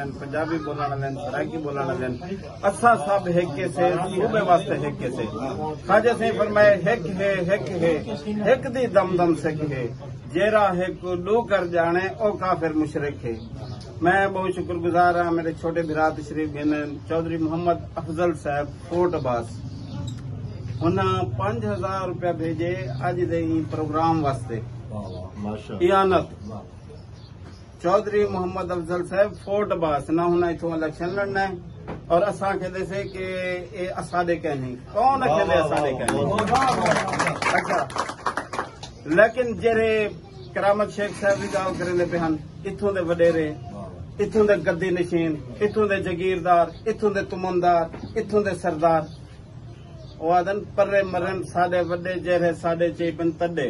والے پنجابی بولنے والے سرائکی بولنے والے اسا سب ہیکے سے صوبے واسطے ہیکے سے خواجہ سے فرمائے ہیک دی دم دم سک ہے جیرا ہیک لو کر جانے او کافر مشرک ہے. میں بہت شکر گزار ہاں میرے چھوٹے بھرا تشریف گئے چودھری محمد افضل صاحب فورٹ عباس انہاں 5000 روپیہ بھیجے اج دے پروگرام واسطے اعانت. چودھری محمد افضل صاحب فورٹ عباس نہ ہونا اتوں الیکشن لڑنا ہے اور اساں کہتے سے کہ اے اساڈے کہنے کون کہتے اساڈے کہنے اچھا لیکن جڑے کرامت شیخ صاحب بھی گال کرنے پہ ہن اتوں دے وڈیرے اتوں دے گدی نشین اتوں دے جگیردار اتوں دے تمندار اتوں دے سردار وادن پرے مرن ساڈے وڈے جہرے ساڈے چیپن تڈے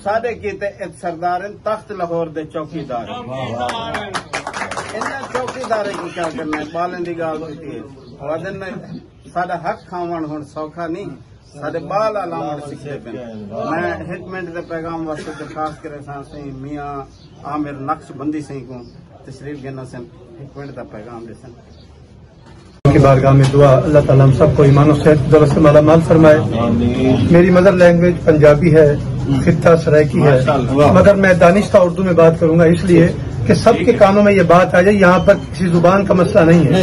ساڈے کیتے ایک سردار تخت لاہور دے چوکیدار انہاں چوکیدار کی کیا کرنا ہے بالن دی گال ہوتی ہے وادن ساڈا حق کھاون ہن سوکھا نہیں ساڈے بال علامت سکھتے پہ. میں ایک منٹ دے پیغام واسطے درخواست کرے سا سی میاں عامر نقش بندی سی کو تشریف گنا سن ایک منٹ دا پیغام دے سن کی بارگاہ میں دعا اللہ تعالیٰ ہم سب کو ایمان و صحت دولت سے مالا مال فرمائے. میری مدر لینگویج پنجابی ہے خطہ سرائکی ہے مگر میں دانشتہ اردو میں بات کروں گا اس لیے کہ سب کے کانوں میں یہ بات آ جائے. یہاں پر کسی زبان کا مسئلہ نہیں ہے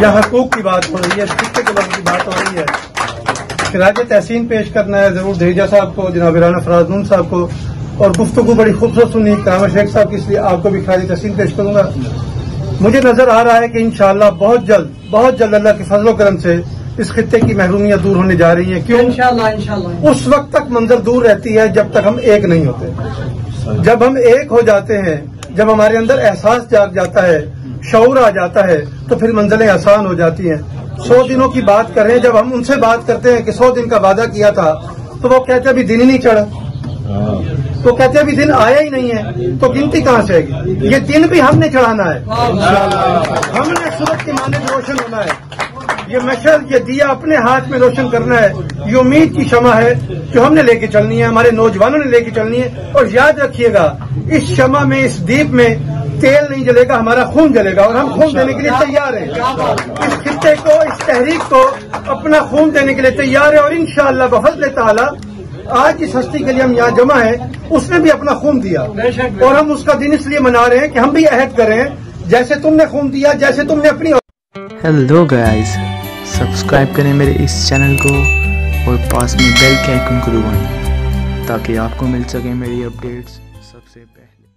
یہاں حقوق کی بات ہو رہی ہے خطے کے لفظ کی بات ہو رہی ہے. خراج تحسین پیش کرنا ہے ضرور دریجہ صاحب کو جناب رانا فراز نون صاحب کو اور گفتگو بڑی خوبصورت سنی کرامت شیخ صاحب کی اس لیے آپ کو بھی خراج تحسین پیش کروں گا. مجھے نظر آ رہا ہے کہ انشاءاللہ بہت جلد اللہ کے فضل و کرم سے اس خطے کی محرومیاں دور ہونے جا رہی ہیں. کیوں؟ انشاءاللہ اس وقت تک منظر دور رہتی ہے جب تک ہم ایک نہیں ہوتے. جب ہم ایک ہو جاتے ہیں جب ہمارے اندر احساس جاگ جاتا ہے شعور آ جاتا ہے تو پھر منزلیں آسان ہو جاتی ہیں. 100 دنوں کی بات کر رہے ہیں جب ہم ان سے بات کرتے ہیں کہ 100 دن کا وعدہ کیا تھا تو وہ کہتے ہیں ابھی دن ہی نہیں چڑھا تو کہتے ہیں ابھی دن آیا ہی نہیں ہے تو گنتی کہاں سے آئے گی. یہ دن بھی ہم نے چڑھانا ہے ہم نے سورج کی مانند روشن ہونا ہے. یہ مشعل یہ دیا اپنے ہاتھ میں روشن کرنا ہے. یہ امید کی شمع ہے جو ہم نے لے کے چلنی ہے ہمارے نوجوانوں نے لے کے چلنی ہے. اور یاد رکھیے گا اس شمع میں اس دیپ میں تیل نہیں جلے گا ہمارا خون جلے گا اور ہم خون دینے کے لیے تیار ہیں. اس خطے کو اس تحریک کو اپنا خون دینے کے لیے تیار ہے اور انشاءاللہ بفضل تعالی آج جس ہستی کے لیے ہم یہاں جمع ہیں اس نے بھی اپنا خون دیا اور ہم اس کا دن اس لیے منا رہے ہیں کہ ہم بھی عہد کریں جیسے تم نے خون دیا جیسے تم نے اپنی. ہیلو گائز سبسکرائب کریں میرے اس چینل کو اور پاس میں بیل کے آئیکن کو دبائیں تاکہ آپ کو مل سکیں میری اپڈیٹس سب سے پہلے.